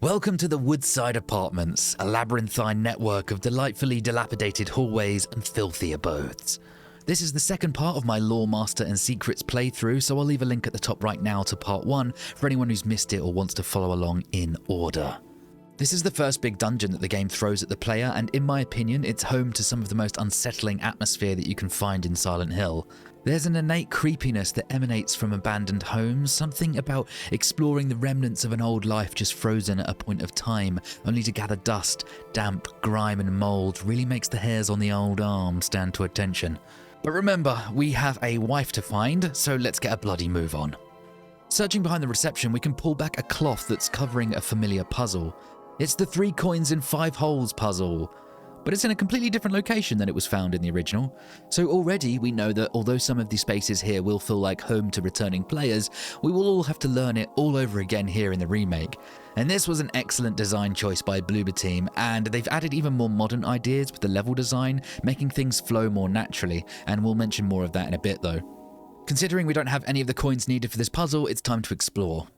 Welcome to the Woodside Apartments, a labyrinthine network of delightfully dilapidated hallways and filthy abodes. This is the second part of my LoreMaster and Secrets playthrough, so I'll leave a link at the top right now to part 1 for anyone who's missed it or wants to follow along in order. This is the first big dungeon that the game throws at the player, and in my opinion, it's home to some of the most unsettling atmosphere that you can find in Silent Hill. There's an innate creepiness that emanates from abandoned homes, something about exploring the remnants of an old life just frozen at a point of time, only to gather dust, damp, grime and mould really makes the hairs on the old arm stand to attention. But remember, we have a wife to find, so let's get a bloody move on. Searching behind the reception, we can pull back a cloth that's covering a familiar puzzle. It's the 3 coins in 5 holes puzzle, but it's in a completely different location than it was found in the original. So already we know that although some of the spaces here will feel like home to returning players, we will all have to learn it all over again here in the remake. And this was an excellent design choice by Bloober Team, and they've added even more modern ideas with the level design, making things flow more naturally, and we'll mention more of that in a bit though. Considering we don't have any of the coins needed for this puzzle, it's time to explore.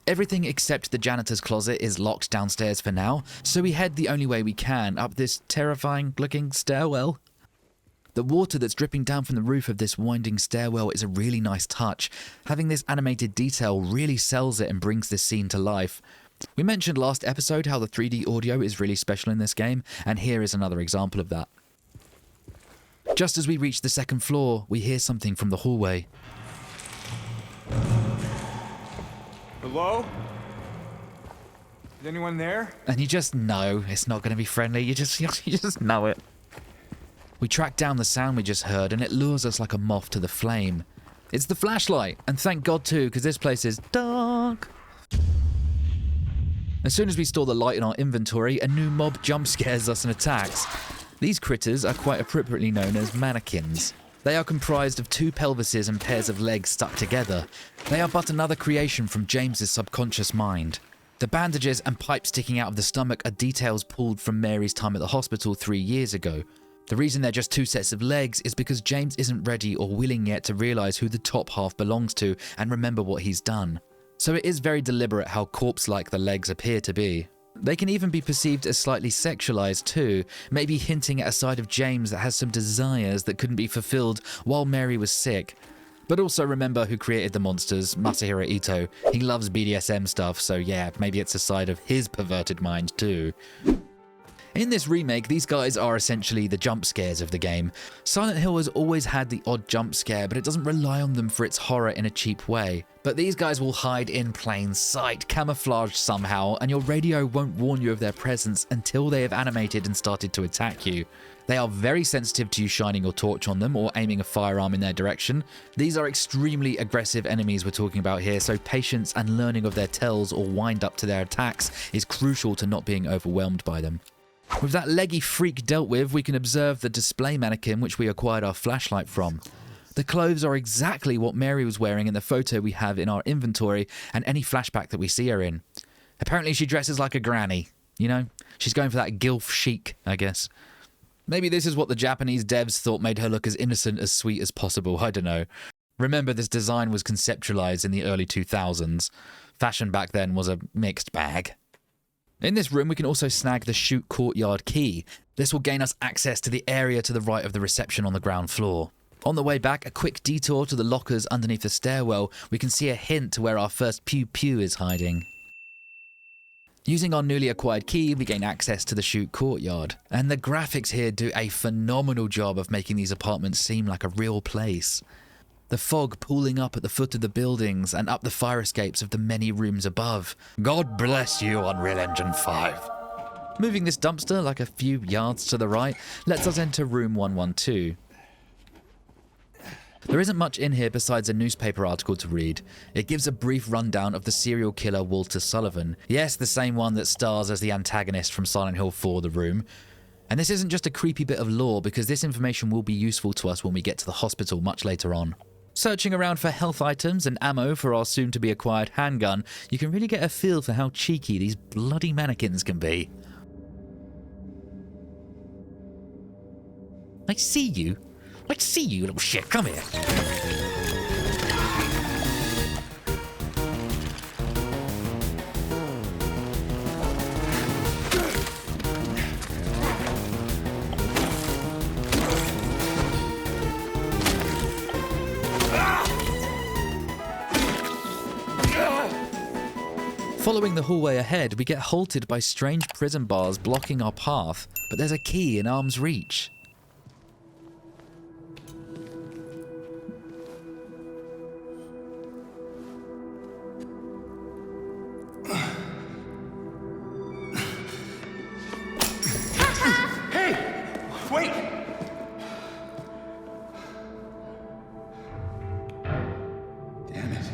Everything except the janitor's closet is locked downstairs for now, so we head the only way we can up this terrifying looking stairwell. The water that's dripping down from the roof of this winding stairwell is a really nice touch. Having this animated detail really sells it and brings this scene to life. We mentioned last episode how the 3D audio is really special in this game, and here is another example of that. Just as we reach the second floor, we hear something from the hallway. Hello? Is anyone there? And you just know it's not going to be friendly. You just know it. We track down the sound we just heard, and it lures us like a moth to the flame. It's the flashlight, and thank God too, because this place is dark. As soon as we store the light in our inventory, a new mob jump scares us and attacks. These critters are quite appropriately known as mannequins. They are comprised of 2 pelvises and pairs of legs stuck together. They are but another creation from James's subconscious mind. The bandages and pipes sticking out of the stomach are details pulled from Mary's time at the hospital 3 years ago. The reason they're just 2 sets of legs is because James isn't ready or willing yet to realise who the top half belongs to and remember what he's done. So it is very deliberate how corpse-like the legs appear to be. They can even be perceived as slightly sexualized too, maybe hinting at a side of James that has some desires that couldn't be fulfilled while Mary was sick. But also remember who created the monsters, Masahiro Ito. He loves BDSM stuff, so yeah, maybe it's a side of his perverted mind too. In this remake, these guys are essentially the jump scares of the game. Silent Hill has always had the odd jump scare, but it doesn't rely on them for its horror in a cheap way. But these guys will hide in plain sight, camouflaged somehow, and your radio won't warn you of their presence until they have animated and started to attack you. They are very sensitive to you shining your torch on them or aiming a firearm in their direction. These are extremely aggressive enemies we're talking about here, so patience and learning of their tells or wind up to their attacks is crucial to not being overwhelmed by them. With that leggy freak dealt with, we can observe the display mannequin which we acquired our flashlight from. The clothes are exactly what Mary was wearing in the photo we have in our inventory and any flashback that we see her in. Apparently she dresses like a granny, you know? She's going for that gilf chic, I guess. Maybe this is what the Japanese devs thought made her look as innocent as sweet as possible, I don't know. Remember, this design was conceptualized in the early 2000s. Fashion back then was a mixed bag. In this room, we can also snag the chute courtyard key. This will gain us access to the area to the right of the reception on the ground floor. On the way back, a quick detour to the lockers underneath the stairwell, we can see a hint to where our first pew-pew is hiding. Using our newly acquired key, we gain access to the chute courtyard. And the graphics here do a phenomenal job of making these apartments seem like a real place. The fog pooling up at the foot of the buildings and up the fire escapes of the many rooms above. God bless you, Unreal Engine 5. Moving this dumpster like a few yards to the right lets us enter room 112. There isn't much in here besides a newspaper article to read. It gives a brief rundown of the serial killer Walter Sullivan. Yes, the same one that stars as the antagonist from Silent Hill 4: The Room. And this isn't just a creepy bit of lore, because this information will be useful to us when we get to the hospital much later on. Searching around for health items and ammo for our soon-to-be acquired handgun, you can really get a feel for how cheeky these bloody mannequins can be. I see you, little shit. Come here. Following the hallway ahead, we get halted by strange prison bars blocking our path, but there's a key in arm's reach. Wait! Damn it.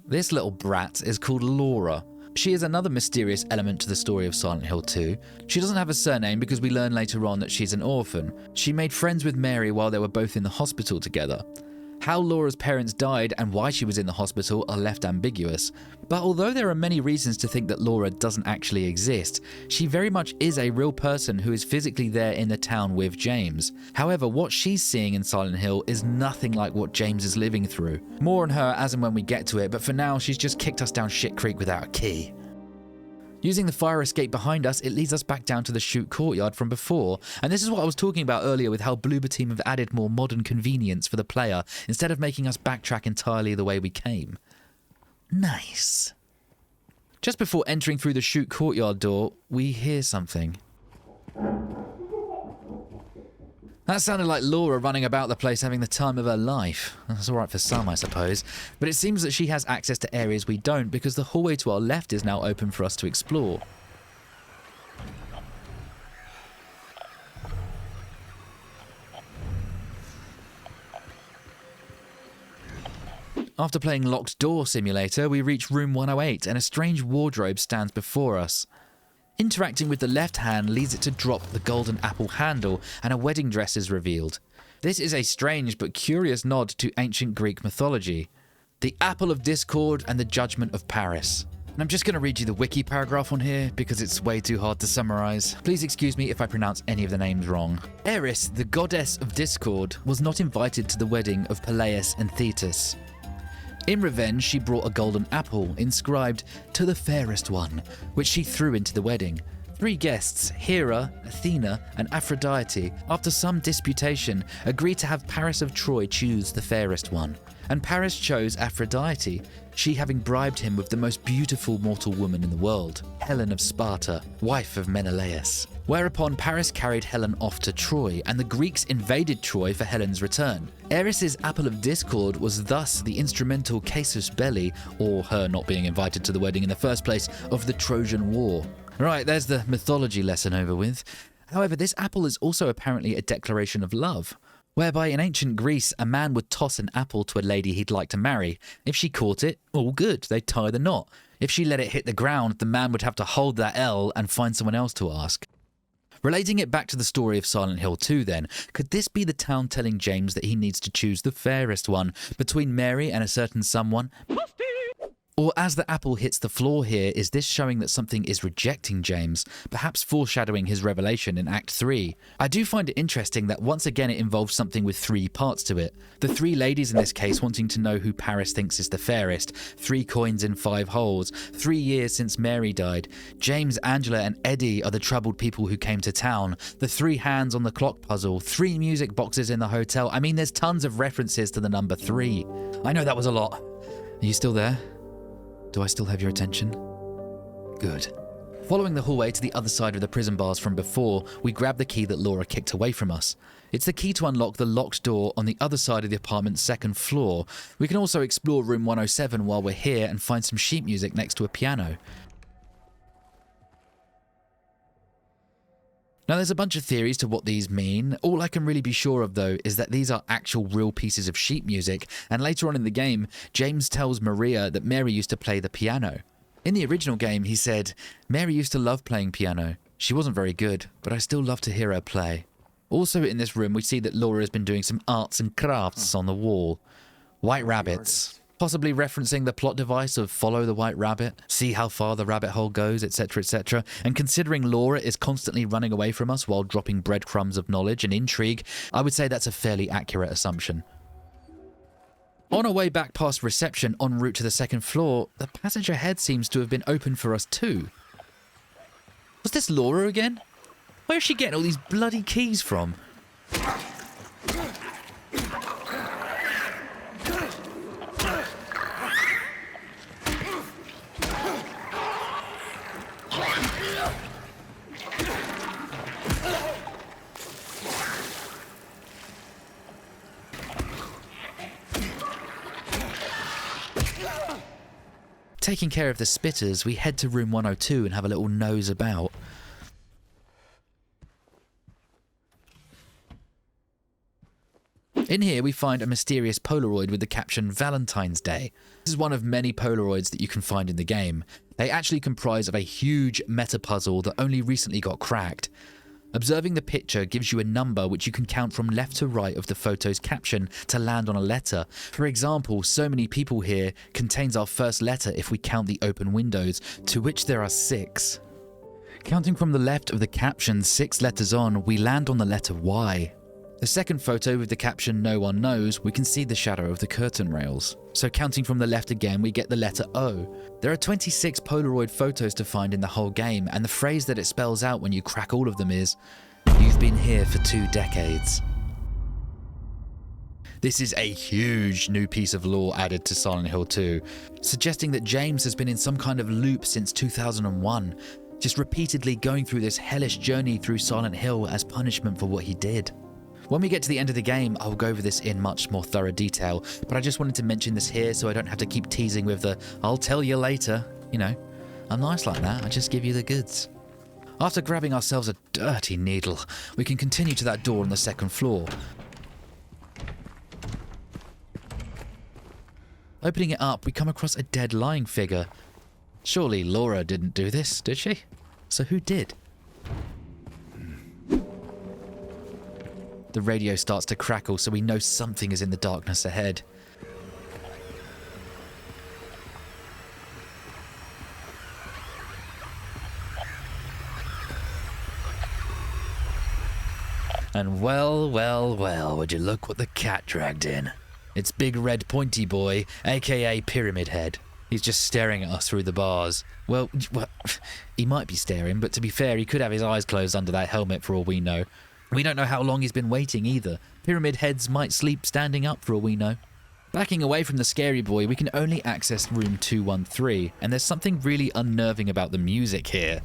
This little brat is called Laura. She is another mysterious element to the story of Silent Hill 2. She doesn't have a surname because we learn later on that she's an orphan. She made friends with Mary while they were both in the hospital together. How Laura's parents died and why she was in the hospital are left ambiguous. But although there are many reasons to think that Laura doesn't actually exist, she very much is a real person who is physically there in the town with James. However, what she's seeing in Silent Hill is nothing like what James is living through. More on her as and when we get to it, but for now she's just kicked us down shit creek without a key. Using the fire escape behind us, it leads us back down to the shoot courtyard from before, and this is what I was talking about earlier with how Bloober Team have added more modern convenience for the player, instead of making us backtrack entirely the way we came. Nice. Just before entering through the shoot courtyard door, we hear something. That sounded like Laura running about the place having the time of her life. That's alright for some, I suppose. But it seems that she has access to areas we don't because the hallway to our left is now open for us to explore. After playing Locked Door Simulator, we reach room 108 and a strange wardrobe stands before us. Interacting with the left hand leads it to drop the golden apple handle and a wedding dress is revealed. This is a strange but curious nod to ancient Greek mythology. The Apple of Discord and the Judgment of Paris. And I'm just going to read you the wiki paragraph on here because it's way too hard to summarize. Please excuse me if I pronounce any of the names wrong. Eris, the goddess of discord, was not invited to the wedding of Peleus and Thetis. In revenge, she brought a golden apple inscribed "To the fairest one," which she threw into the wedding. 3 guests, Hera, Athena, and Aphrodite, after some disputation, agreed to have Paris of Troy choose the fairest one. And Paris chose Aphrodite, she having bribed him with the most beautiful mortal woman in the world, Helen of Sparta, wife of Menelaus. Whereupon Paris carried Helen off to Troy, and the Greeks invaded Troy for Helen's return. Eris's Apple of Discord was thus the instrumental casus belli, or her not being invited to the wedding in the first place, of the Trojan War. Right, there's the mythology lesson over with. However, this apple is also apparently a declaration of love, whereby in ancient Greece, a man would toss an apple to a lady he'd like to marry. If she caught it, all good, they'd tie the knot. If she let it hit the ground, the man would have to hold that L and find someone else to ask. Relating it back to the story of Silent Hill 2 then, could this be the town telling James that he needs to choose the fairest one between Mary and a certain someone? Or as the apple hits the floor here, is this showing that something is rejecting James, perhaps foreshadowing his revelation in Act 3? I do find it interesting that once again it involves something with 3 parts to it. The 3 ladies in this case wanting to know who Paris thinks is the fairest, 3 coins in 5 holes, 3 years since Mary died. James, Angela and Eddie are the troubled people who came to town. The 3 hands on the clock puzzle, 3 music boxes in the hotel. I mean, there's tons of references to the number 3. I know that was a lot. Are you still there? Do I still have your attention? Good. Following the hallway to the other side of the prison bars from before, we grab the key that Laura kicked away from us. It's the key to unlock the locked door on the other side of the apartment's 2nd floor. We can also explore room 107 while we're here and find some sheet music next to a piano. Now, there's a bunch of theories to what these mean. All I can really be sure of, though, is that these are actual real pieces of sheet music, and later on in the game, James tells Maria that Mary used to play the piano. In the original game, he said, "Mary used to love playing piano. She wasn't very good, but I still love to hear her play." Also in this room, we see that Laura has been doing some arts and crafts on the wall. White rabbits. Possibly referencing the plot device of follow the white rabbit, see how far the rabbit hole goes, etc, etc. And considering Laura is constantly running away from us while dropping breadcrumbs of knowledge and intrigue, I would say that's a fairly accurate assumption. On our way back past reception en route to the 2nd floor, the passage ahead seems to have been open for us too. Was this Laura again? Where is she getting all these bloody keys from? Taking care of the spitters, we head to room 102 and have a little nose about. In here we find a mysterious Polaroid with the caption Valentine's Day. This is one of many Polaroids that you can find in the game. They actually comprise of a huge meta puzzle that only recently got cracked. Observing the picture gives you a number which you can count from left to right of the photo's caption to land on a letter. For example, so many people here contains our first letter if we count the open windows, to which there are 6. Counting from the left of the caption 6 letters on, we land on the letter Y. The second photo with the caption No One Knows, we can see the shadow of the curtain rails. So counting from the left again, we get the letter O. There are 26 Polaroid photos to find in the whole game, and the phrase that it spells out when you crack all of them is, "You've been here for 2 decades." This is a huge new piece of lore added to Silent Hill 2, suggesting that James has been in some kind of loop since 2001, just repeatedly going through this hellish journey through Silent Hill as punishment for what he did. When we get to the end of the game, I'll go over this in much more thorough detail, but I just wanted to mention this here so I don't have to keep teasing with the "I'll tell you later." You know, I'm nice like that, I just give you the goods. After grabbing ourselves a dirty needle, we can continue to that door on the second floor. Opening it up, we come across a dead lying figure. Surely Laura didn't do this, did she? So who did? The radio starts to crackle, so we know something is in the darkness ahead. And well, would you look what the cat dragged in. It's Big Red Pointy Boy, aka Pyramid Head. He's just staring at us through the bars. Well, he might be staring, but to be fair, he could have his eyes closed under that helmet for all we know. We don't know how long he's been waiting either. Pyramid Heads might sleep standing up for all we know. Backing away from the scary boy, we can only access room 213, and there's something really unnerving about the music here.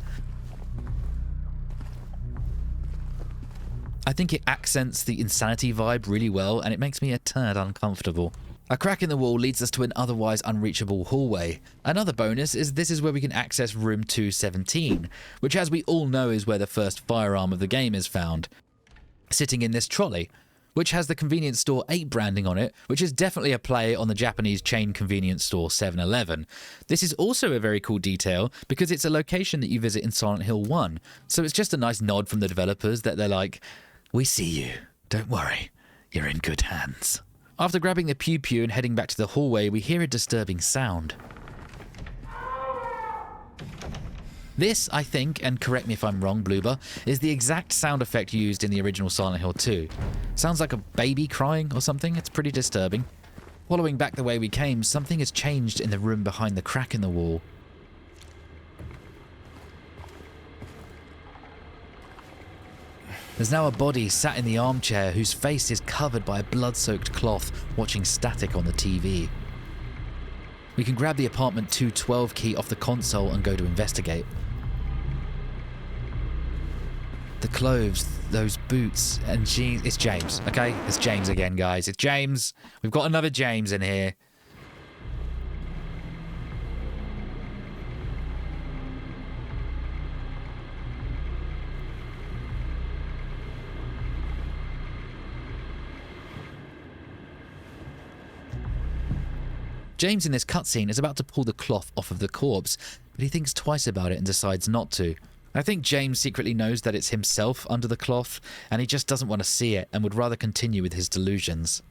I think it accents the insanity vibe really well, and it makes me a tad uncomfortable. A crack in the wall leads us to an otherwise unreachable hallway. Another bonus is this is where we can access room 217, which as we all know is where the first firearm of the game is found. Sitting in this trolley, which has the convenience store 8 branding on it, which is definitely a play on the Japanese chain convenience store 7-Eleven. This is also a very cool detail because it's a location that you visit in Silent Hill 1, so it's just a nice nod from the developers that they're like, "We see you, don't worry, you're in good hands." After grabbing the pew-pew and heading back to the hallway, we hear a disturbing sound. This, I think, and correct me if I'm wrong, Bloober, is the exact sound effect used in the original Silent Hill 2. Sounds like a baby crying or something. It's pretty disturbing. Following back the way we came, something has changed in the room behind the crack in the wall. There's now a body sat in the armchair whose face is covered by a blood-soaked cloth, watching static on the TV. We can grab the apartment 212 key off the console and go to investigate. The clothes, those boots, and it's James, okay? It's James again, guys. It's James. We've got another James in here. James in this cutscene is about to pull the cloth off of the corpse, but he thinks twice about it and decides not to. I think James secretly knows that it's himself under the cloth, and he just doesn't want to see it and would rather continue with his delusions.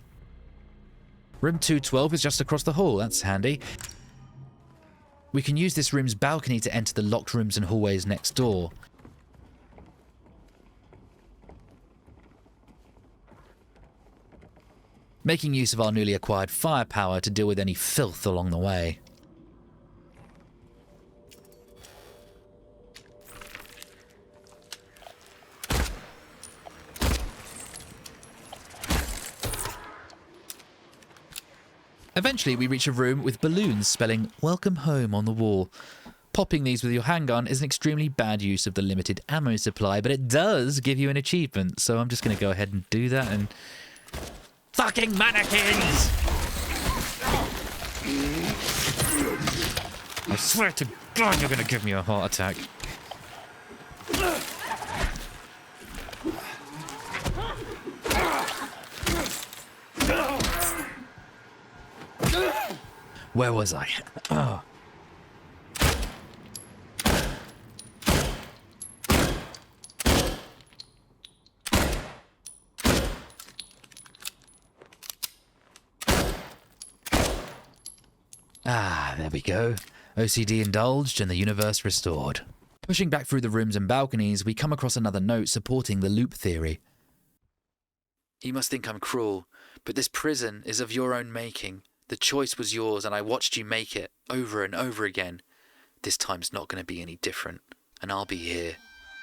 Room 212 is just across the hall, that's handy. We can use this room's balcony to enter the locked rooms and hallways next door. Making use of our newly acquired firepower to deal with any filth along the way. Eventually we reach a room with balloons spelling "Welcome Home" on the wall. popping these with your handgun is an extremely bad use of the limited ammo supply, but it does give you an achievement. So I'm just going to go ahead and do that and... Fucking mannequins! I swear to God you're going to give me a heart attack. Where was I? Oh. Ah, there we go. OCD indulged and the universe restored. Pushing back through the rooms and balconies, we come across another note supporting the loop theory. You must think I'm cruel, but this prison is of your own making. The choice was yours and I watched you make it, over and over again. This time's not going to be any different, and I'll be here,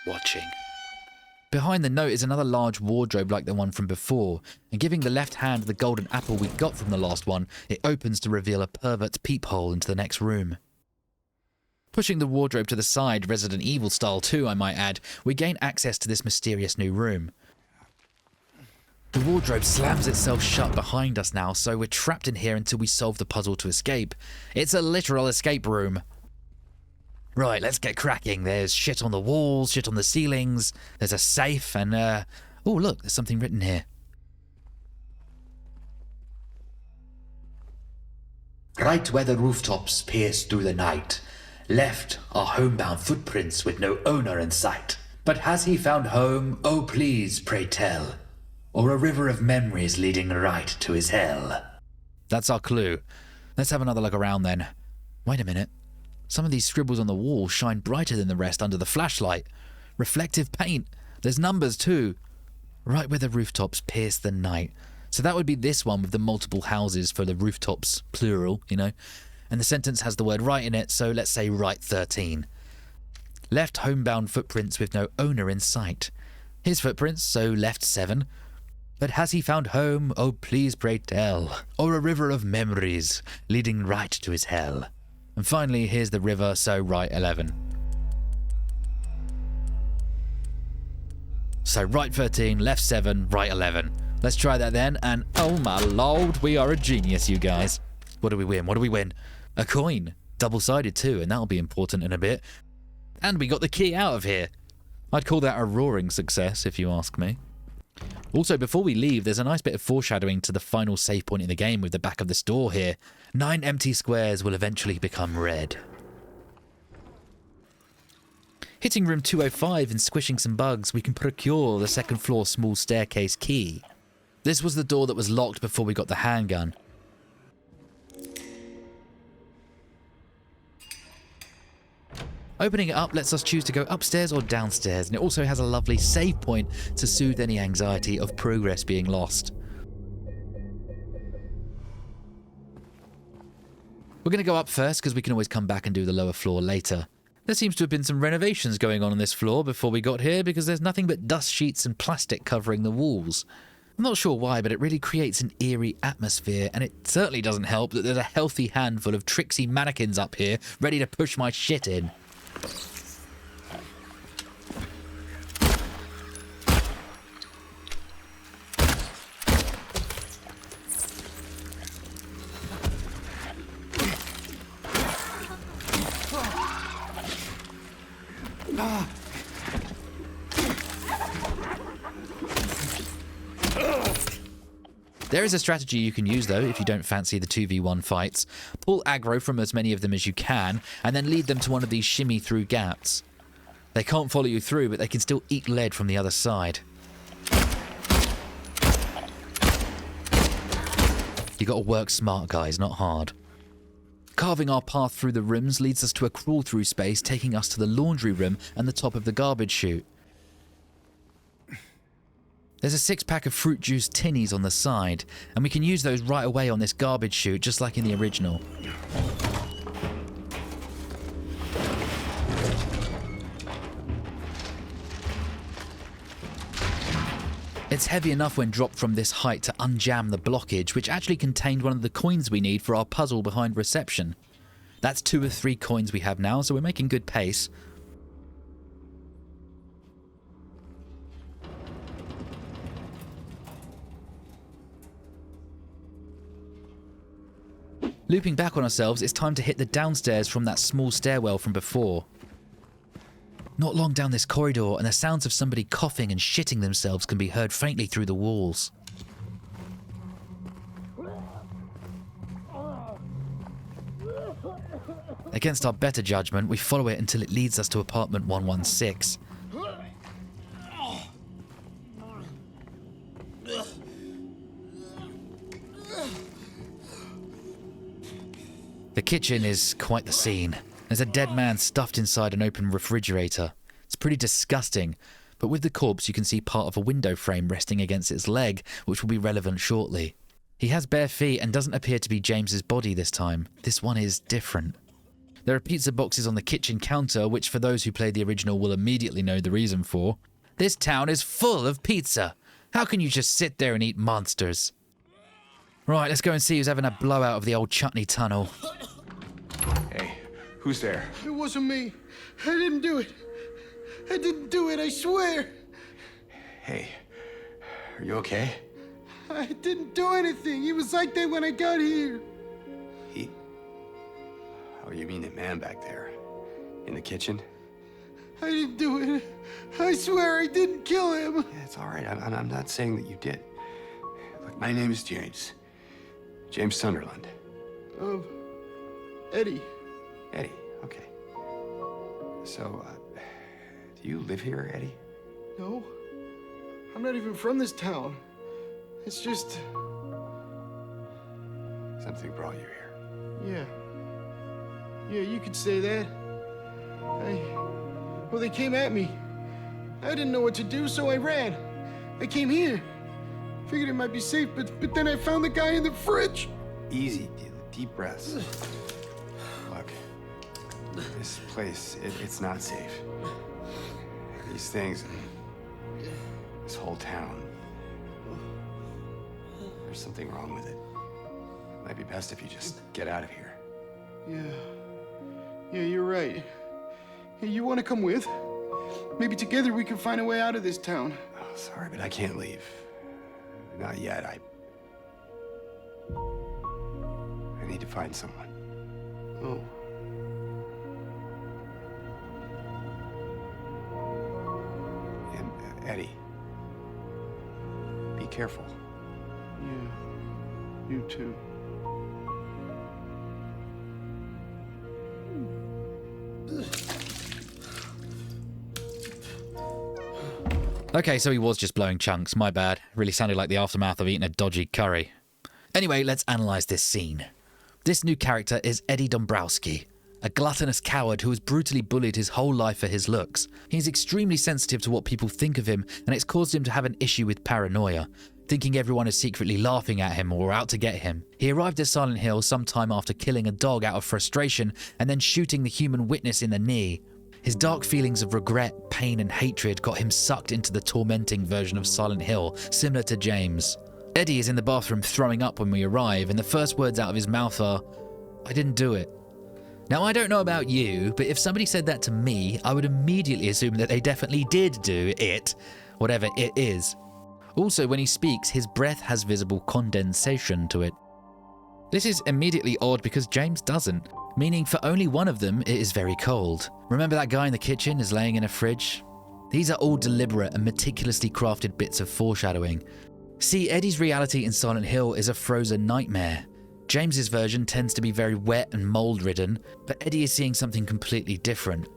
watching. Behind the note is another large wardrobe like the one from before, and giving the left hand the golden apple we got from the last one, it opens to reveal a pervert's peephole into the next room. Pushing the wardrobe to the side, Resident Evil style too, I might add, we gain access to this mysterious new room. The wardrobe slams itself shut behind us now, so we're trapped in here until we solve the puzzle to escape. It's a literal escape room. Right, let's get cracking. There's shit on the walls, shit on the ceilings, there's a safe, and oh look, there's something written here. Right where the rooftops pierce through the night, left are homebound footprints with no owner in sight. But has he found home? Oh please, pray tell. Or a river of memories leading right to his hell? That's our clue. Let's have another look around then. Wait a minute. Some of these scribbles on the wall shine brighter than the rest under the flashlight. Reflective paint. There's numbers too. Right where the rooftops pierce the night. So that would be this one with the multiple houses for the rooftops, plural, you know. And the sentence has the word right in it, so let's say right 13. Left homebound footprints with no owner in sight. His footprints, so left 7. But has he found home? Oh please pray tell. Or a river of memories leading right to his hell. And finally, here's the river, so right 11. So right 13, left 7, right 11. Let's try that then, and oh my lord, we are a genius, you guys. What do we win? What do we win? A coin. Double-sided too, and that'll be important in a bit. And we got the key out of here. I'd call that a roaring success, if you ask me. Also, before we leave, there's a nice bit of foreshadowing to the final save point in the game with the back of the store here. 9 empty squares will eventually become red. Hitting room 205 and squishing some bugs, we can procure the second floor small staircase key. This was the door that was locked before we got the handgun. Opening it up lets us choose to go upstairs or downstairs, and it also has a lovely save point to soothe any anxiety of progress being lost. We're going to go up first because we can always come back and do the lower floor later. There seems to have been some renovations going on this floor before we got here because there's nothing but dust sheets and plastic covering the walls. I'm not sure why, but it really creates an eerie atmosphere, and it certainly doesn't help that there's a healthy handful of tricksy mannequins up here ready to push my shit in. There is a strategy you can use though if you don't fancy the 2v1 fights. Pull aggro from as many of them as you can and then lead them to one of these shimmy through gaps. They can't follow you through, but they can still eat lead from the other side. You gotta work smart, guys, not hard. Carving our path through the rooms leads us to a crawl through space taking us to the laundry room and the top of the garbage chute. There's a 6-pack of fruit juice tinnies on the side, and we can use those right away on this garbage chute, just like in the original. It's heavy enough when dropped from this height to unjam the blockage, which actually contained one of the coins we need for our puzzle behind reception. That's 2 of 3 coins we have now, so we're making good pace. Looping back on ourselves, it's time to hit the downstairs from that small stairwell from before. Not long down this corridor, and the sounds of somebody coughing and shitting themselves can be heard faintly through the walls. Against our better judgment, we follow it until it leads us to apartment 116. The kitchen is quite the scene. There's a dead man stuffed inside an open refrigerator. It's pretty disgusting, but with the corpse you can see part of a window frame resting against its leg, which will be relevant shortly. He has bare feet and doesn't appear to be James's body this time. This one is different. There are pizza boxes on the kitchen counter, which for those who played the original will immediately know the reason for. This town is full of pizza. How can you just sit there and eat monsters? Right, let's go and see who's having a blowout of the old chutney tunnel. Hey, who's there? It wasn't me. I didn't do it. I didn't do it, I swear. Hey, are you okay? I didn't do anything. He was like that when I got here. He... Oh, you mean the man back there? In the kitchen? I didn't do it. I swear I didn't kill him. Yeah, it's all right. I'm not saying that you did. Look, my name is James. James Sunderland. Eddie. Eddie, okay. So, do you live here, Eddie? No. I'm not even from this town. It's just... Something brought you here. Yeah, you could say that. Well, they came at me. I didn't know what to do, so I ran. I came here. Figured it might be safe, but then I found the guy in the fridge. Easy, deep breaths. Look, this place, it's not safe. These things, this whole town, there's something wrong with it. It might be best if you just get out of here. Yeah, you're right. Hey, you want to come with? Maybe together we can find a way out of this town. Oh, sorry, but I can't leave. Not yet. I need to find someone. Oh. And Eddie, be careful. Yeah, you too. Okay, so he was just blowing chunks, my bad. Really sounded like the aftermath of eating a dodgy curry. Anyway, let's analyse this scene. This new character is Eddie Dombrowski, a gluttonous coward who has brutally bullied his whole life for his looks. He's extremely sensitive to what people think of him, and it's caused him to have an issue with paranoia, thinking everyone is secretly laughing at him or out to get him. He arrived at Silent Hill sometime after killing a dog out of frustration and then shooting the human witness in the knee. His dark feelings of regret, pain and hatred got him sucked into the tormenting version of Silent Hill, similar to James. Eddie is in the bathroom throwing up when we arrive, and the first words out of his mouth are, "I didn't do it." Now, I don't know about you, but if somebody said that to me, I would immediately assume that they definitely did do it, whatever it is. Also, when he speaks, his breath has visible condensation to it. This is immediately odd because James doesn't, meaning for only one of them it is very cold. Remember that guy in the kitchen is laying in a fridge? These are all deliberate and meticulously crafted bits of foreshadowing. See, Eddie's reality in Silent Hill is a frozen nightmare. James's version tends to be very wet and mold-ridden, but Eddie is seeing something completely different.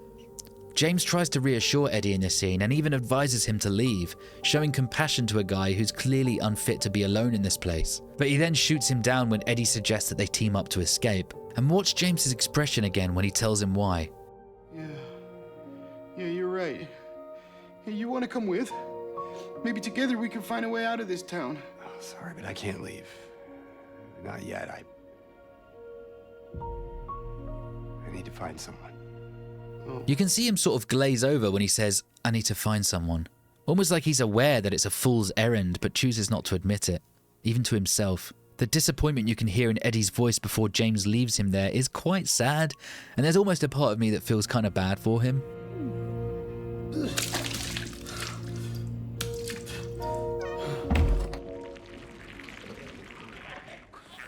James tries to reassure Eddie in this scene and even advises him to leave, showing compassion to a guy who's clearly unfit to be alone in this place. But he then shoots him down when Eddie suggests that they team up to escape. And watch James's expression again when he tells him why. Yeah, you're right. Hey, you want to come with? Maybe together we can find a way out of this town. Oh, sorry, but I can't leave. Not yet. I need to find someone. Oh. You can see him sort of glaze over when he says, "I need to find someone." Almost like he's aware that it's a fool's errand, but chooses not to admit it, even to himself. The disappointment you can hear in Eddie's voice before James leaves him there is quite sad, and there's almost a part of me that feels kind of bad for him.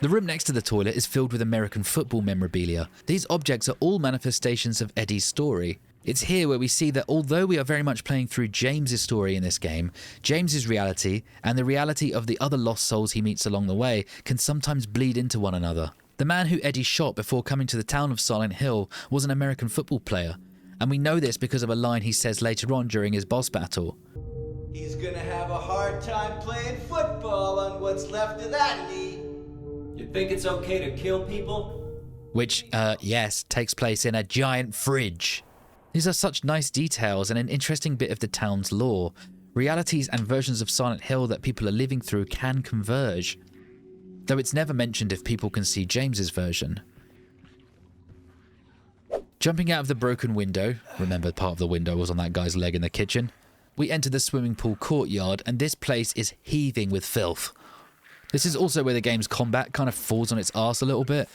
The room next to the toilet is filled with American football memorabilia. These objects are all manifestations of Eddie's story. It's here where we see that although we are very much playing through James's story in this game, James's reality and the reality of the other lost souls he meets along the way can sometimes bleed into one another. The man who Eddie shot before coming to the town of Silent Hill was an American football player, and we know this because of a line he says later on during his boss battle. He's gonna have a hard time playing football on what's left of that knee. You think it's okay to kill people? Which, yes, takes place in a giant fridge. These are such nice details and an interesting bit of the town's lore. Realities and versions of Silent Hill that people are living through can converge, though it's never mentioned if people can see James's version. Jumping out of the broken window, remember part of the window was on that guy's leg in the kitchen, we enter the swimming pool courtyard, and this place is heaving with filth. This is also where the game's combat kind of falls on its arse a little bit.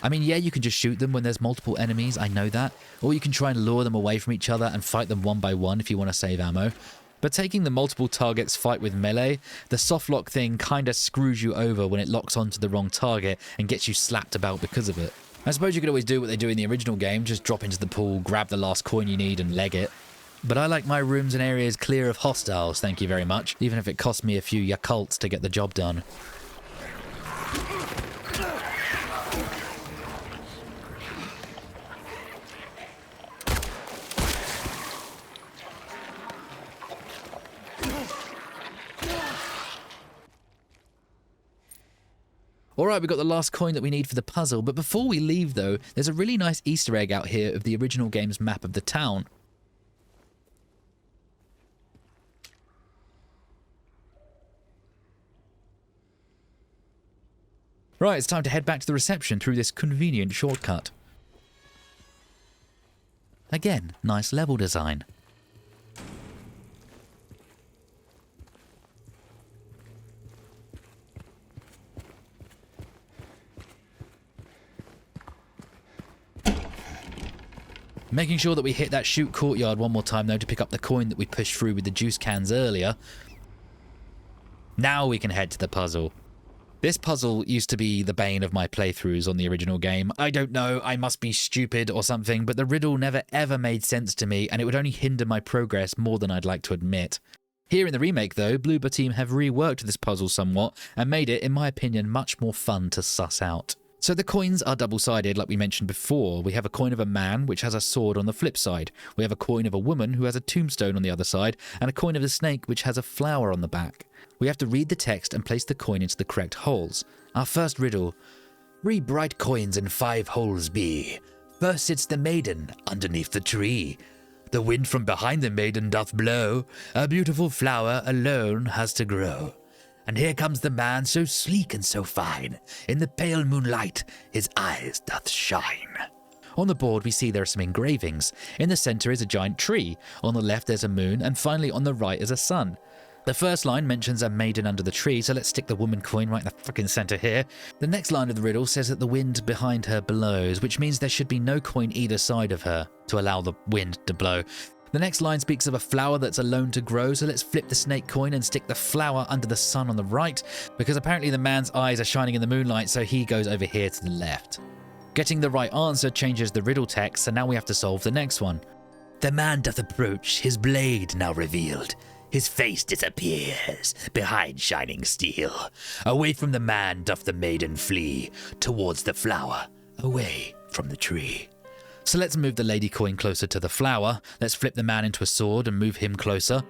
I mean, yeah, you can just shoot them when there's multiple enemies, I know that. Or you can try and lure them away from each other and fight them one by one if you want to save ammo. But taking the multiple targets fight with melee, the soft lock thing kinda screws you over when it locks onto the wrong target and gets you slapped about because of it. I suppose you could always do what they do in the original game, just drop into the pool, grab the last coin you need and leg it. But I like my rooms and areas clear of hostiles, thank you very much, even if it costs me a few Yakults to get the job done. Alright, we got the last coin that we need for the puzzle, but before we leave though, there's a really nice Easter egg out here of the original game's map of the town. Right, it's time to head back to the reception through this convenient shortcut. Again, nice level design. Making sure that we hit that shoot courtyard one more time though to pick up the coin that we pushed through with the juice cans earlier. Now we can head to the puzzle. This puzzle used to be the bane of my playthroughs on the original game. I don't know, I must be stupid or something, but the riddle never ever made sense to me and it would only hinder my progress more than I'd like to admit. Here in the remake though, Bloober Team have reworked this puzzle somewhat and made it, in my opinion, much more fun to suss out. So the coins are double-sided like we mentioned before. We have a coin of a man which has a sword on the flip side. We have a coin of a woman who has a tombstone on the other side, and a coin of a snake which has a flower on the back. We have to read the text and place the coin into the correct holes. Our first riddle: 3 bright coins in 5 holes be. First sits the maiden underneath the tree. The wind from behind the maiden doth blow. A beautiful flower alone has to grow. And here comes the man so sleek and so fine. In the pale moonlight his eyes doth shine. On the board we see there are some engravings. In the centre is a giant tree. On the left there's a moon, and finally on the right is a sun. The first line mentions a maiden under the tree, so let's stick the woman coin right in the fucking centre here. The next line of the riddle says that the wind behind her blows, which means there should be no coin either side of her to allow the wind to blow. The next line speaks of a flower that's alone to grow, so let's flip the snake coin and stick the flower under the sun on the right, because apparently the man's eyes are shining in the moonlight, so he goes over here to the left. Getting the right answer changes the riddle text, so now we have to solve the next one. The man doth approach, his blade now revealed. His face disappears behind shining steel. Away from the man doth the maiden flee, towards the flower, away from the tree. So let's move the lady coin closer to the flower. Let's flip the man into a sword and move him closer.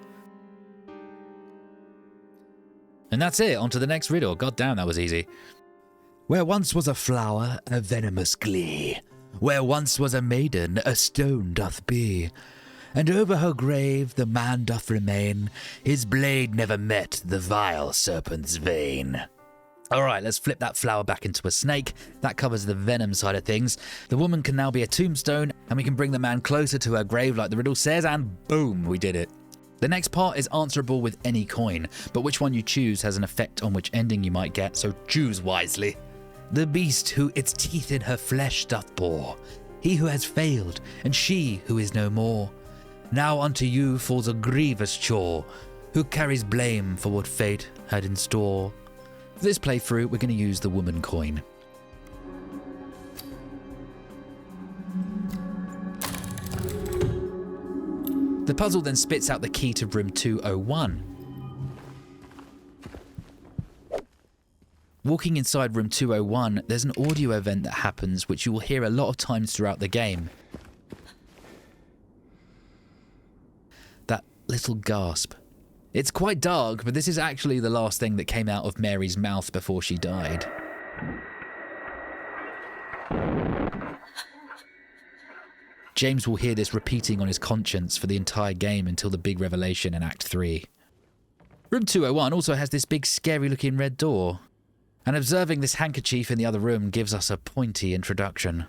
And that's it, on to the next riddle. God damn, that was easy. Where once was a flower, a venomous glee. Where once was a maiden, a stone doth be. And over her grave the man doth remain. His blade never met the vile serpent's vein. Alright, let's flip that flower back into a snake. That covers the venom side of things. The woman can now be a tombstone, and we can bring the man closer to her grave like the riddle says, and boom, we did it. The next part is answerable with any coin, but which one you choose has an effect on which ending you might get, so choose wisely. The beast who its teeth in her flesh doth bore, he who has failed, and she who is no more. Now unto you falls a grievous chore, who carries blame for what fate had in store. For this playthrough, we're going to use the woman coin. The puzzle then spits out the key to room 201. Walking inside room 201, there's an audio event that happens which you will hear a lot of times throughout the game. That little gasp. It's quite dark, but this is actually the last thing that came out of Mary's mouth before she died. James will hear this repeating on his conscience for the entire game until the big revelation in Act 3. Room 201 also has this big scary looking red door, and observing this handkerchief in the other room gives us a pointy introduction.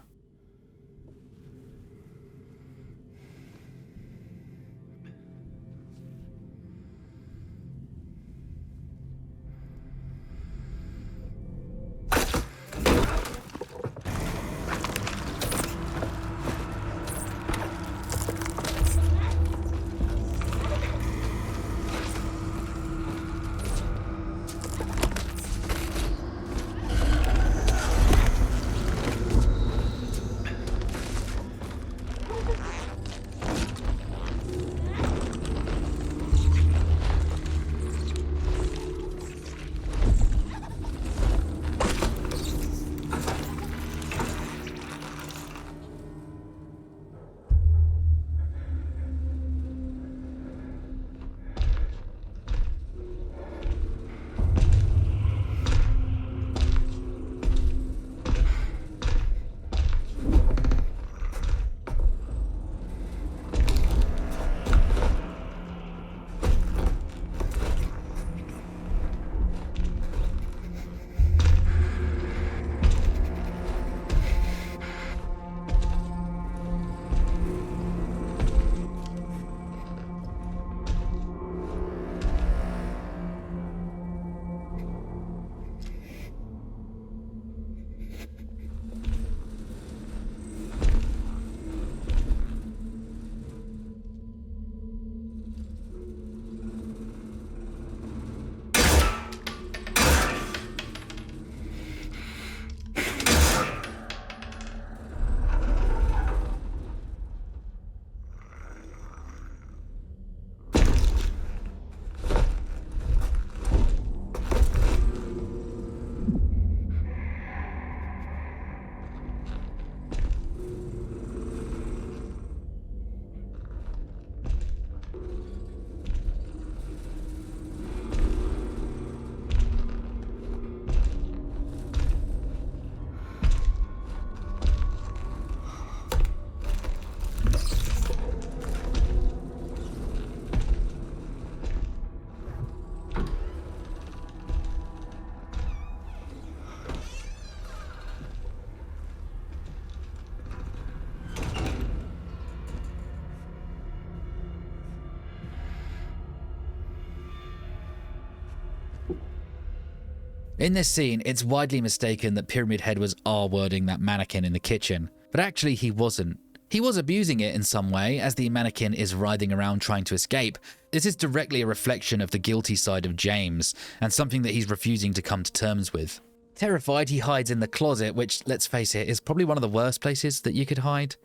In this scene, it's widely mistaken that Pyramid Head was R-wording that mannequin in the kitchen, but actually he wasn't. He was abusing it in some way, as the mannequin is writhing around trying to escape. This is directly a reflection of the guilty side of James, and something that he's refusing to come to terms with. Terrified, he hides in the closet, which, let's face it, is probably one of the worst places that you could hide.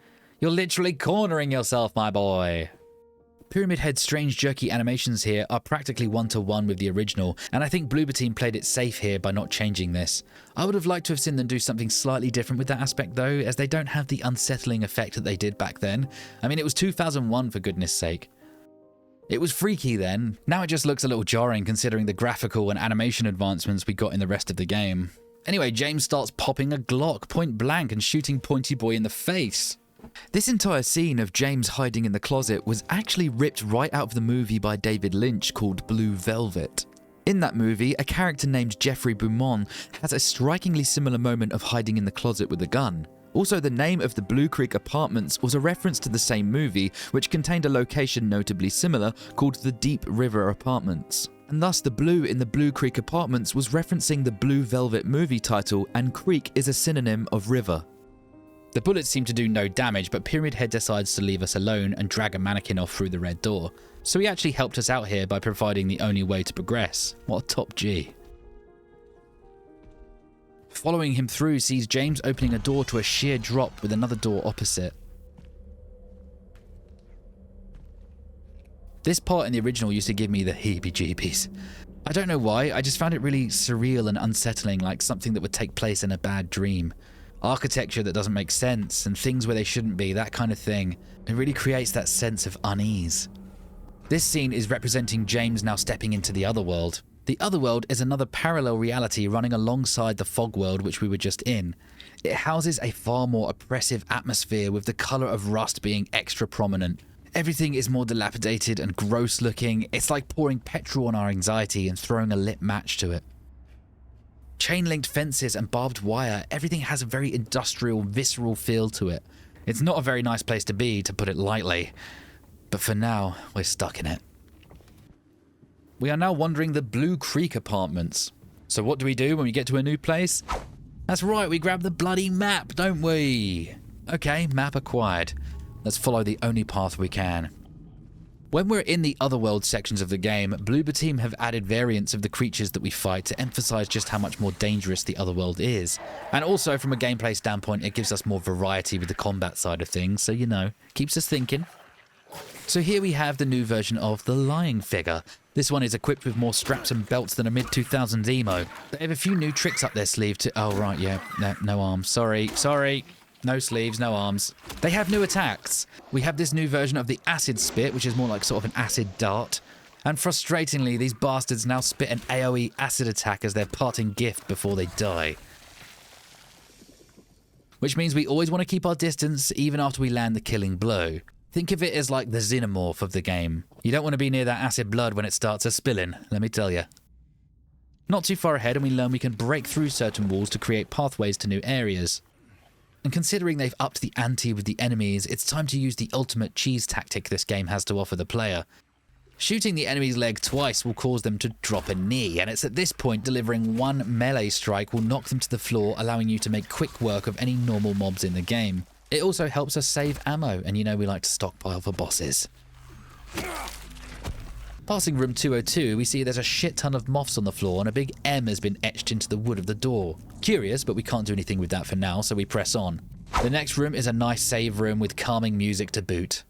You're literally cornering yourself, my boy. Pyramid Head's strange jerky animations here are practically one-to-one with the original, and I think Bloober Team played it safe here by not changing this. I would have liked to have seen them do something slightly different with that aspect though, as they don't have the unsettling effect that they did back then. I mean, it was 2001 for goodness sake. It was freaky then, now it just looks a little jarring considering the graphical and animation advancements we got in the rest of the game. Anyway, James starts popping a Glock point blank and shooting Pointy Boy in the face. This entire scene of James hiding in the closet was actually ripped right out of the movie by David Lynch called Blue Velvet. In that movie, a character named Jeffrey Beaumont has a strikingly similar moment of hiding in the closet with a gun. Also, the name of the Bluecreek Apartments was a reference to the same movie, which contained a location notably similar called the Deep River Apartments. And thus the blue in the Bluecreek Apartments was referencing the Blue Velvet movie title, and creek is a synonym of river. The bullets seem to do no damage, but Pyramid Head decides to leave us alone and drag a mannequin off through the red door. So he actually helped us out here by providing the only way to progress. What a top G. Following him through sees James opening a door to a sheer drop with another door opposite. This part in the original used to give me the heebie-jeebies. I don't know why, I just found it really surreal and unsettling, like something that would take place in a bad dream. Architecture that doesn't make sense and things where they shouldn't be, that kind of thing. It really creates that sense of unease. This scene is representing James now stepping into the otherworld. The otherworld is another parallel reality running alongside the fog world which we were just in. It houses a far more oppressive atmosphere with the colour of rust being extra prominent. Everything is more dilapidated and gross looking. It's like pouring petrol on our anxiety and throwing a lit match to it. Chain-linked fences and barbed wire, everything has a very industrial, visceral feel to it. It's not a very nice place to be, to put it lightly. But for now, we're stuck in it. We are now wandering the Bluecreek Apartments. So what do we do when we get to a new place? That's right, we grab the bloody map, don't we? Okay, map acquired. Let's follow the only path we can. When we're in the otherworld sections of the game, Bloober Team have added variants of the creatures that we fight to emphasize just how much more dangerous the otherworld is. And also from a gameplay standpoint, it gives us more variety with the combat side of things, so you know, keeps us thinking. So here we have the new version of the Lying Figure. This one is equipped with more straps and belts than a mid-2000s emo. They have a few new tricks up their sleeve to... Oh, right, yeah. No arms. Sorry. No sleeves, no arms. They have new attacks. We have this new version of the Acid Spit, which is more like sort of an acid dart. And frustratingly, these bastards now spit an AoE acid attack as their parting gift before they die. Which means we always want to keep our distance even after we land the killing blow. Think of it as like the xenomorph of the game. You don't want to be near that acid blood when it starts a-spilling, let me tell you. Not too far ahead and we learn we can break through certain walls to create pathways to new areas. And considering they've upped the ante with the enemies, it's time to use the ultimate cheese tactic this game has to offer the player. Shooting the enemy's leg twice will cause them to drop a knee, and it's at this point delivering one melee strike will knock them to the floor, allowing you to make quick work of any normal mobs in the game. It also helps us save ammo, and you know we like to stockpile for bosses. Passing room 202, we see there's a shit ton of moths on the floor and a big M has been etched into the wood of the door. Curious, but we can't do anything with that for now, so we press on. The next room is a nice save room with calming music to boot.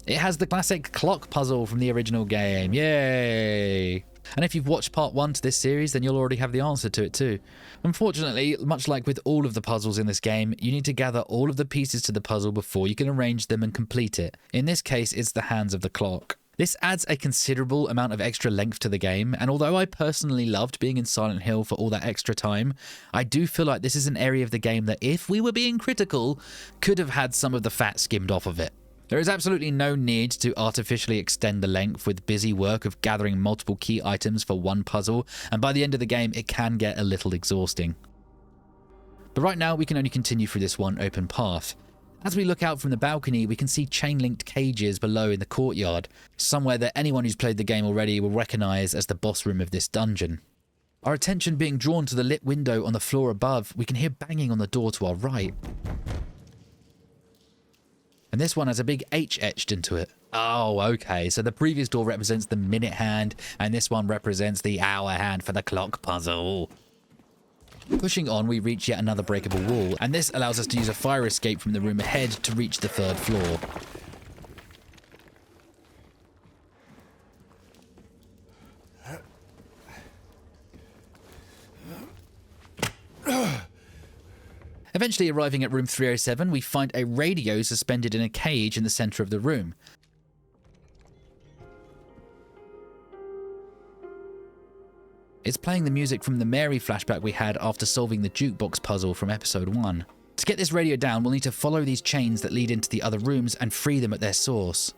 It has the classic clock puzzle from the original game. Yay! And if you've watched part 1 to this series, then you'll already have the answer to it too. Unfortunately, much like with all of the puzzles in this game, you need to gather all of the pieces to the puzzle before you can arrange them and complete it. In this case, it's the hands of the clock. This adds a considerable amount of extra length to the game, and although I personally loved being in Silent Hill for all that extra time, I do feel like this is an area of the game that, if we were being critical, could have had some of the fat skimmed off of it. There is absolutely no need to artificially extend the length with busy work of gathering multiple key items for one puzzle, and by the end of the game it can get a little exhausting. But right now we can only continue through this one open path. As we look out from the balcony, we can see chain-linked cages below in the courtyard, somewhere that anyone who's played the game already will recognise as the boss room of this dungeon. Our attention being drawn to the lit window on the floor above, we can hear banging on the door to our right. And this one has a big H etched into it. Oh, okay, so the previous door represents the minute hand, and this one represents the hour hand for the clock puzzle. Pushing on, we reach yet another breakable wall, and this allows us to use a fire escape from the room ahead to reach the 3rd floor. Eventually arriving at room 307, we find a radio suspended in a cage in the center of the room. It's playing the music from the Mary flashback we had after solving the jukebox puzzle from episode 1. To get this radio down, we'll need to follow these chains that lead into the other rooms and free them at their source.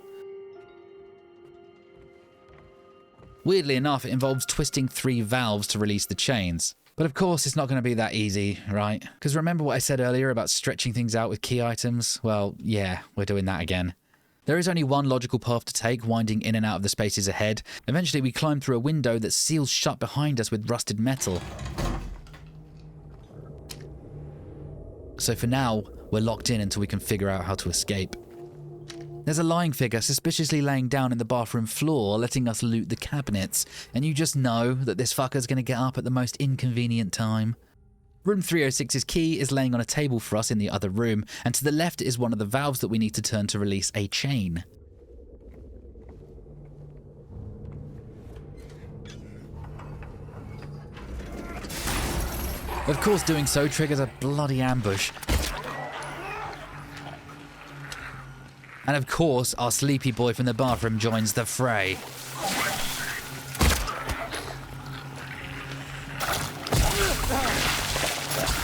Weirdly enough, it involves twisting 3 valves to release the chains. But of course, it's not going to be that easy, right? Because remember what I said earlier about stretching things out with key items? Well, yeah, we're doing that again. There is only one logical path to take, winding in and out of the spaces ahead. Eventually, we climb through a window that seals shut behind us with rusted metal. So for now, we're locked in until we can figure out how to escape. There's a lying figure suspiciously laying down in the bathroom floor, letting us loot the cabinets, and you just know that this fucker's going to get up at the most inconvenient time. Room 306's key is laying on a table for us in the other room, and to the left is one of the valves that we need to turn to release a chain. Of course, doing so triggers a bloody ambush. And of course, our sleepy boy from the bathroom joins the fray.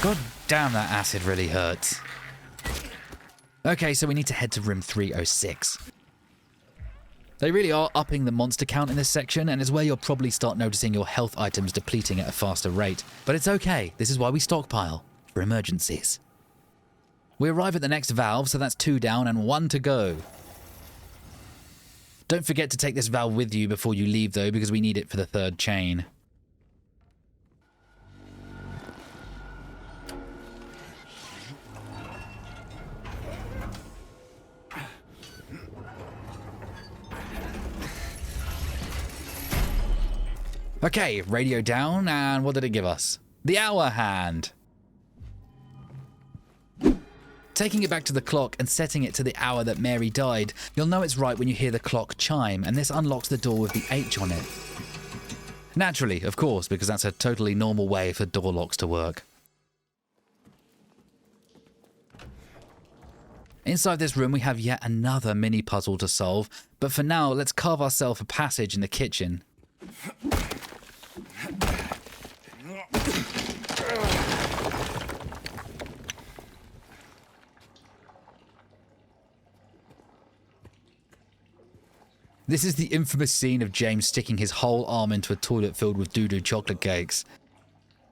God damn, that acid really hurts. Okay, so we need to head to room 306. They really are upping the monster count in this section, and is where you'll probably start noticing your health items depleting at a faster rate. But it's okay, this is why we stockpile, for emergencies. We arrive at the next valve, so that's 2 down and 1 to go. Don't forget to take this valve with you before you leave though, because we need it for the 3rd chain. Okay, radio down, and what did it give us? The hour hand! Taking it back to the clock and setting it to the hour that Mary died, you'll know it's right when you hear the clock chime, and this unlocks the door with the H on it. Naturally, of course, because that's a totally normal way for door locks to work. Inside this room we have yet another mini puzzle to solve, but for now let's carve ourselves a passage in the kitchen. This is the infamous scene of James sticking his whole arm into a toilet filled with doo-doo chocolate cakes.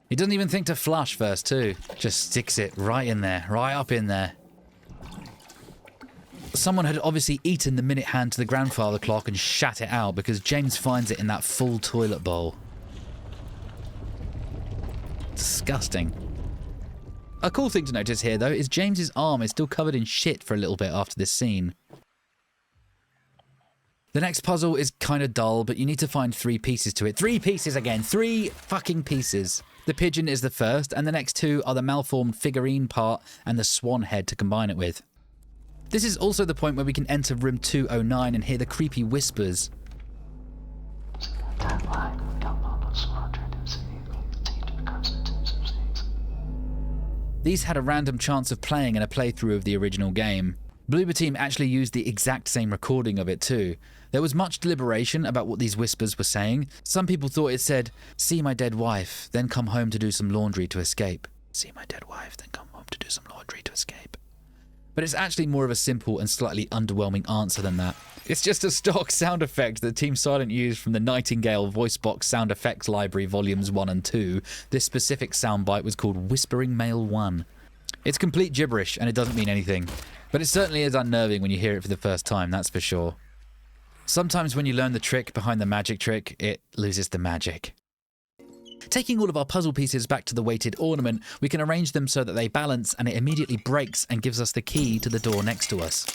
He doesn't even think to flush first too, just sticks it right in there, right up in there. Someone had obviously eaten the minute hand to the grandfather clock and shat it out, because James finds it in that full toilet bowl. Disgusting. A cool thing to notice here though is James's arm is still covered in shit for a little bit after this scene. The next puzzle is kind of dull, but you need to find 3 pieces to it. 3 pieces again! 3 fucking pieces! The pigeon is the first, and the next 2 are the malformed figurine part and the swan head to combine it with. This is also the point where we can enter room 209 and hear the creepy whispers. These had a random chance of playing in a playthrough of the original game. Bloober Team actually used the exact same recording of it too. There was much deliberation about what these whispers were saying. Some people thought it said, "See my dead wife, then come home to do some laundry to escape." See my dead wife, then come home to do some laundry to escape. But it's actually more of a simple and slightly underwhelming answer than that. It's just a stock sound effect that Team Silent used from the Nightingale Voice Box Sound Effects Library Volumes 1 and 2. This specific soundbite was called Whispering Male 1. It's complete gibberish and it doesn't mean anything. But it certainly is unnerving when you hear it for the first time, that's for sure. Sometimes when you learn the trick behind the magic trick, it loses the magic. Taking all of our puzzle pieces back to the weighted ornament, we can arrange them so that they balance and it immediately breaks and gives us the key to the door next to us.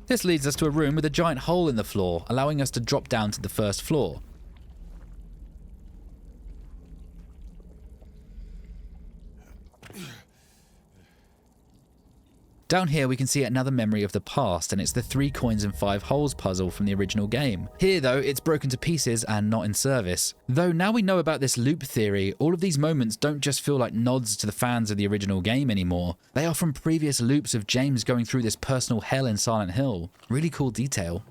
This leads us to a room with a giant hole in the floor, allowing us to drop down to the first floor. Down here we can see another memory of the past, and it's the 3 coins and 5 holes puzzle from the original game. Here though, it's broken to pieces and not in service. Though now we know about this loop theory, all of these moments don't just feel like nods to the fans of the original game anymore. They are from previous loops of James going through this personal hell in Silent Hill. Really cool detail.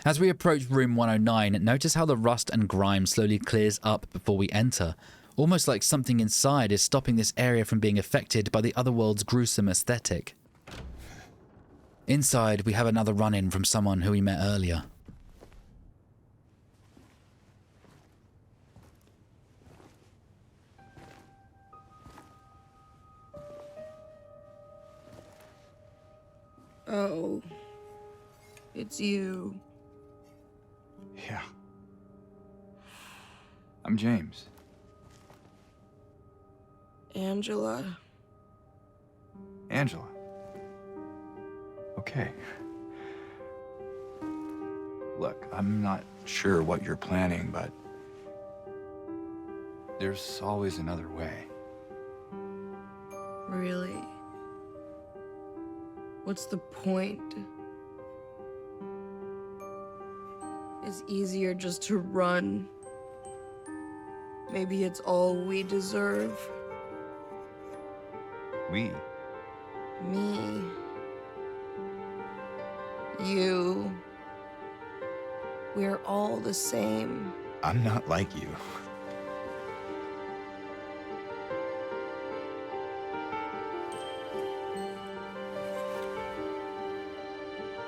As we approach room 109, notice how the rust and grime slowly clears up before we enter. almost like something inside is stopping this area from being affected by the other world's gruesome aesthetic. Inside, we have another run-in from someone who we met earlier. Oh, it's you. Yeah. I'm James. Angela. Angela. Okay. Look, I'm not sure what you're planning, but there's always another way. Really? What's the point? It's easier just to run. Maybe it's all we deserve. We? Me. You. We're all the same. I'm not like you.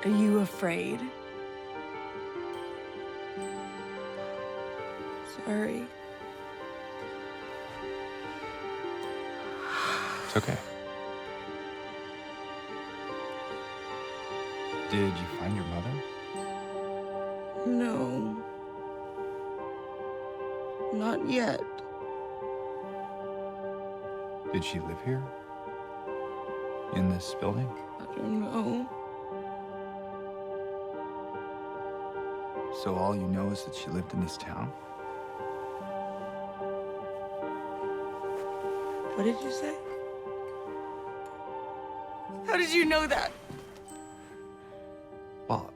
Are you afraid? Sorry. It's okay. Did you find your mother? No. Not yet. Did she live here? In this building? I don't know. So all you know is that she lived in this town? What did you say? How did you know that? Well,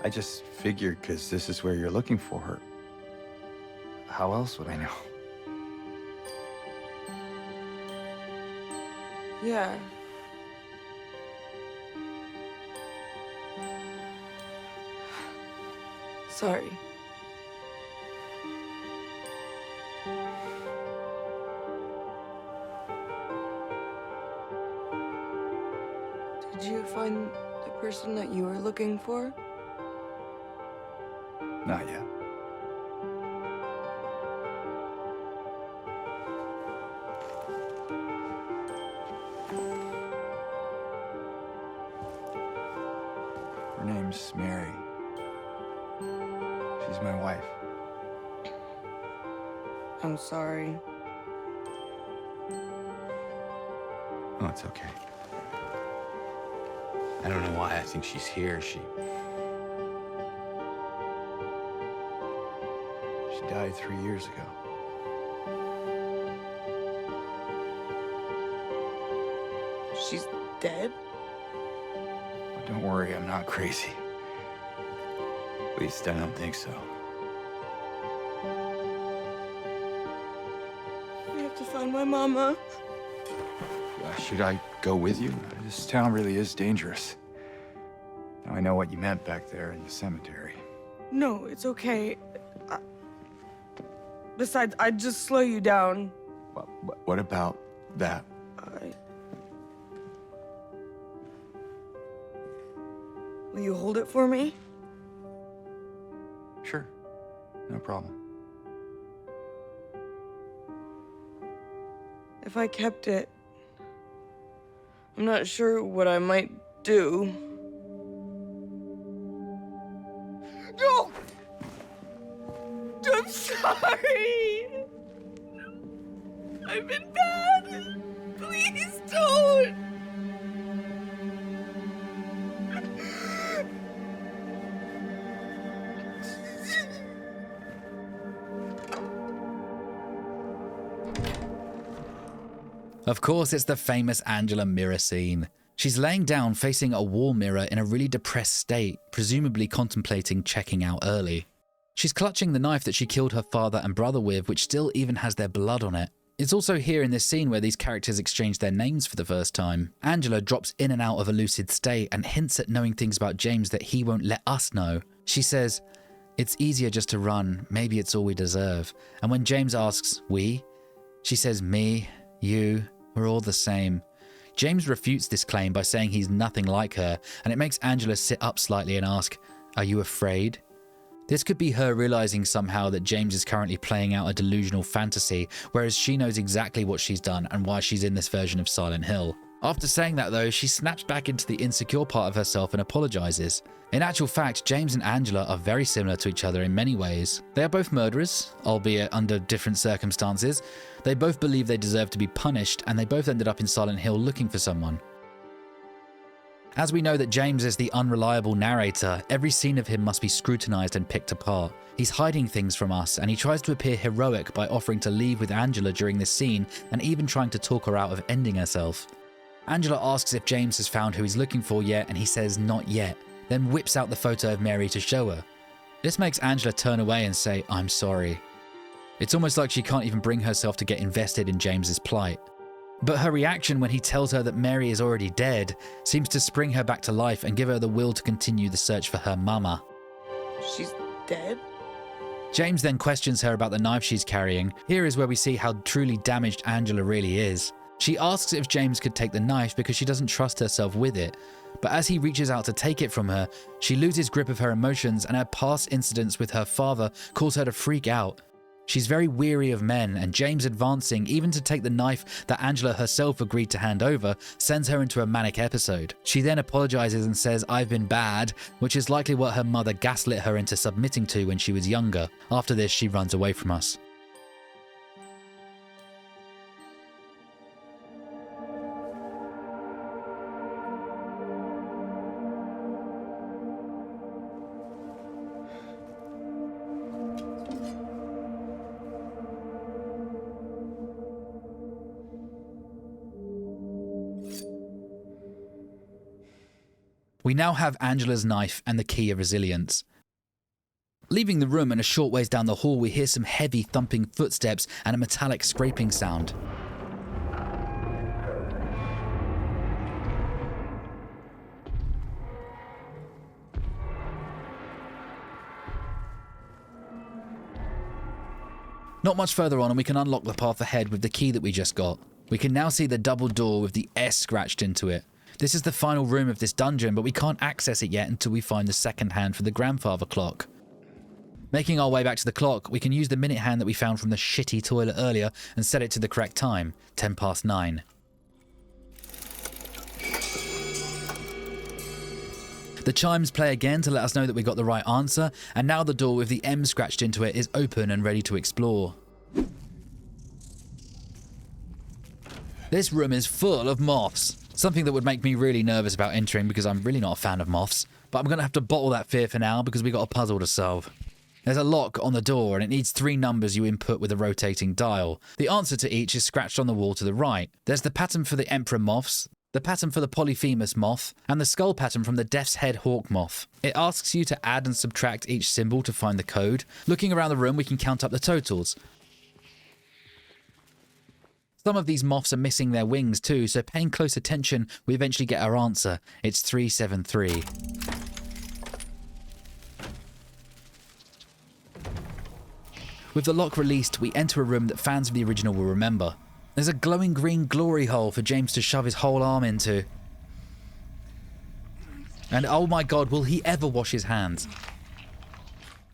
I just figured because this is where you're looking for her. How else would I know? Yeah. Sorry. Did you find the person that you were looking for? Not yet. Her name's Mary. She's my wife. I'm sorry. Oh, it's okay. I don't know why I think she's here. She died 3 years ago. She's dead? Oh, don't worry, I'm not crazy. At least I don't think so. I have to find my mama. Should I go with you? This town really is dangerous. Now I know what you meant back there in the cemetery. No, it's okay. Besides, I'd just slow you down. What about that? Will you hold it for me? Sure, no problem. If I kept it, I'm not sure what I might do. No! I'm sorry! I've been bad! Please don't! Of course, it's the famous Angela mirror scene. She's laying down facing a wall mirror in a really depressed state, presumably contemplating checking out early. She's clutching the knife that she killed her father and brother with, which still even has their blood on it. It's also here in this scene where these characters exchange their names for the first time. Angela drops in and out of a lucid state and hints at knowing things about James that he won't let us know. She says, It's easier just to run. Maybe it's all we deserve. And when James asks, we? She says, me, you, we're all the same. James refutes this claim by saying he's nothing like her, and it makes Angela sit up slightly and ask, are you afraid? This could be her realizing somehow that James is currently playing out a delusional fantasy, whereas she knows exactly what she's done and why she's in this version of Silent Hill. After saying that though, she snaps back into the insecure part of herself and apologizes. In actual fact, James and Angela are very similar to each other in many ways. They are both murderers, albeit under different circumstances. They both believe they deserve to be punished, and they both ended up in Silent Hill looking for someone. As we know that James is the unreliable narrator, every scene of him must be scrutinized and picked apart. He's hiding things from us, and he tries to appear heroic by offering to leave with Angela during this scene, and even trying to talk her out of ending herself. Angela asks if James has found who he's looking for yet, and he says not yet, then whips out the photo of Mary to show her. This makes Angela turn away and say, I'm sorry. It's almost like she can't even bring herself to get invested in James's plight. But her reaction when he tells her that Mary is already dead seems to spring her back to life and give her the will to continue the search for her mama. She's dead? James then questions her about the knife she's carrying. Here is where we see how truly damaged Angela really is. She asks if James could take the knife because she doesn't trust herself with it. But as he reaches out to take it from her, she loses grip of her emotions, and her past incidents with her father cause her to freak out. She's very weary of men, and James advancing even to take the knife that Angela herself agreed to hand over sends her into a manic episode. She then apologizes and says, I've been bad, which is likely what her mother gaslit her into submitting to when she was younger. After this, she runs away from us. We now have Angela's knife and the key of resilience. Leaving the room and a short ways down the hall, we hear some heavy thumping footsteps and a metallic scraping sound. Not much further on and we can unlock the path ahead with the key that we just got. We can now see the double door with the S scratched into it. This is the final room of this dungeon, but we can't access it yet until we find the second hand for the grandfather clock. Making our way back to the clock, we can use the minute hand that we found from the shitty toilet earlier and set it to the correct time, 9:10. The chimes play again to let us know that we got the right answer, and now the door with the M scratched into it is open and ready to explore. This room is full of moths. Something that would make me really nervous about entering because I'm really not a fan of moths. But I'm going to have to bottle that fear for now because we got a puzzle to solve. There's a lock on the door and it needs 3 numbers you input with a rotating dial. The answer to each is scratched on the wall to the right. There's the pattern for the emperor moths, the pattern for the polyphemus moth, and the skull pattern from the death's head hawk moth. It asks you to add and subtract each symbol to find the code. Looking around the room, we can count up the totals. Some of these moths are missing their wings too, so paying close attention, we eventually get our answer. It's 373. With the lock released, we enter a room that fans of the original will remember. There's a glowing green glory hole for James to shove his whole arm into. And oh my god, will he ever wash his hands?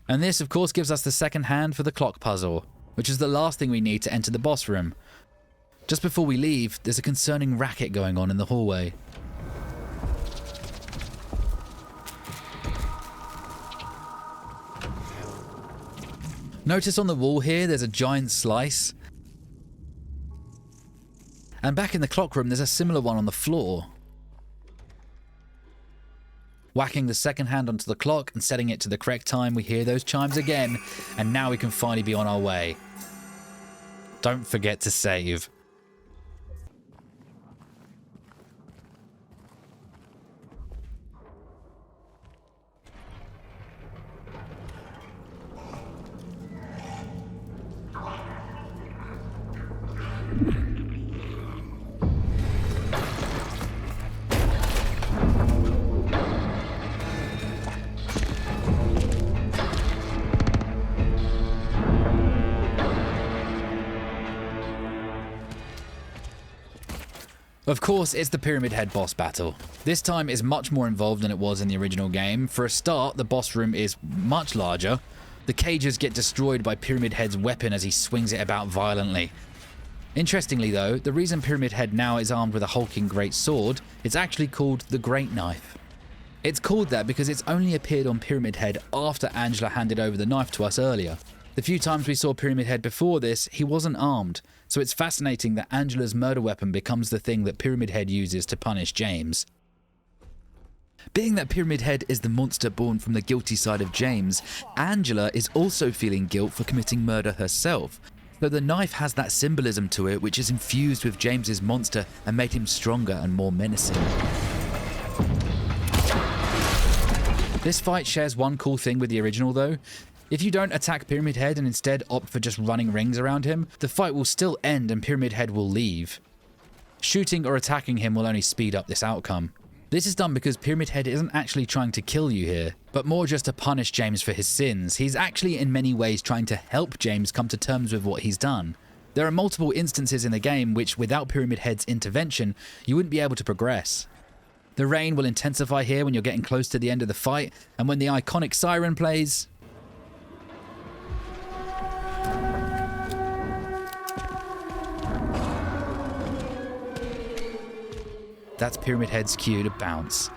And this, of course, gives us the second hand for the clock puzzle, which is the last thing we need to enter the boss room. Just before we leave, there's a concerning racket going on in the hallway. Notice on the wall here, there's a giant slice. And back in the clock room, there's a similar one on the floor. Whacking the second hand onto the clock and setting it to the correct time, we hear those chimes again, and now we can finally be on our way. Don't forget to save. Of course, it's the Pyramid Head boss battle. This time is much more involved than it was in the original game. For a start, the boss room is much larger. The cages get destroyed by Pyramid Head's weapon as he swings it about violently. Interestingly though, the reason Pyramid Head now is armed with a hulking great sword, it's actually called the Great Knife. It's called that because it's only appeared on Pyramid Head after Angela handed over the knife to us earlier. The few times we saw Pyramid Head before this, he wasn't armed, so it's fascinating that Angela's murder weapon becomes the thing that Pyramid Head uses to punish James. Being that Pyramid Head is the monster born from the guilty side of James, Angela is also feeling guilt for committing murder herself. So the knife has that symbolism to it which is infused with James's monster and made him stronger and more menacing. This fight shares one cool thing with the original though. If you don't attack Pyramid Head and instead opt for just running rings around him, the fight will still end and Pyramid Head will leave. Shooting or attacking him will only speed up this outcome. This is done because Pyramid Head isn't actually trying to kill you here, but more just to punish James for his sins. He's actually in many ways trying to help James come to terms with what he's done. There are multiple instances in the game which, without Pyramid Head's intervention, you wouldn't be able to progress. The rain will intensify here when you're getting close to the end of the fight, and when the iconic siren plays, that's Pyramid Head's cue to bounce.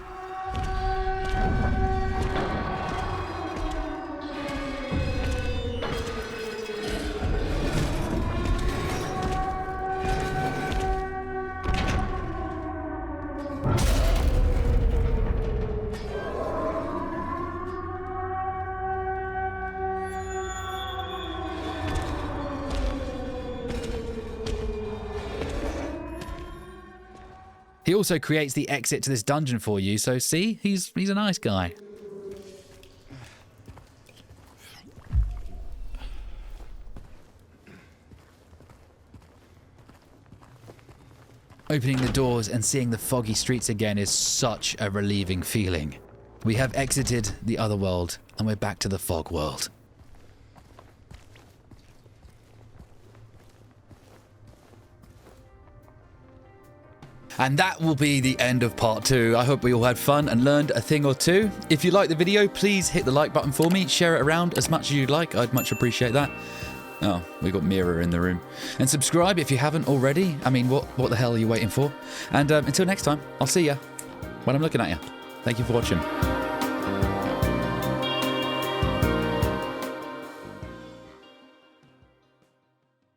He also creates the exit to this dungeon for you, so see, he's a nice guy. Opening the doors and seeing the foggy streets again is such a relieving feeling. We have exited the other world and we're back to the fog world. And that will be the end of part 2. I hope we all had fun and learned a thing or two. If you liked the video, please hit the like button for me. Share it around as much as you'd like. I'd much appreciate that. Oh, we got Mira in the room. And subscribe if you haven't already. I mean, what the hell are you waiting for? And until next time, I'll see ya when I'm looking at you. Thank you for watching.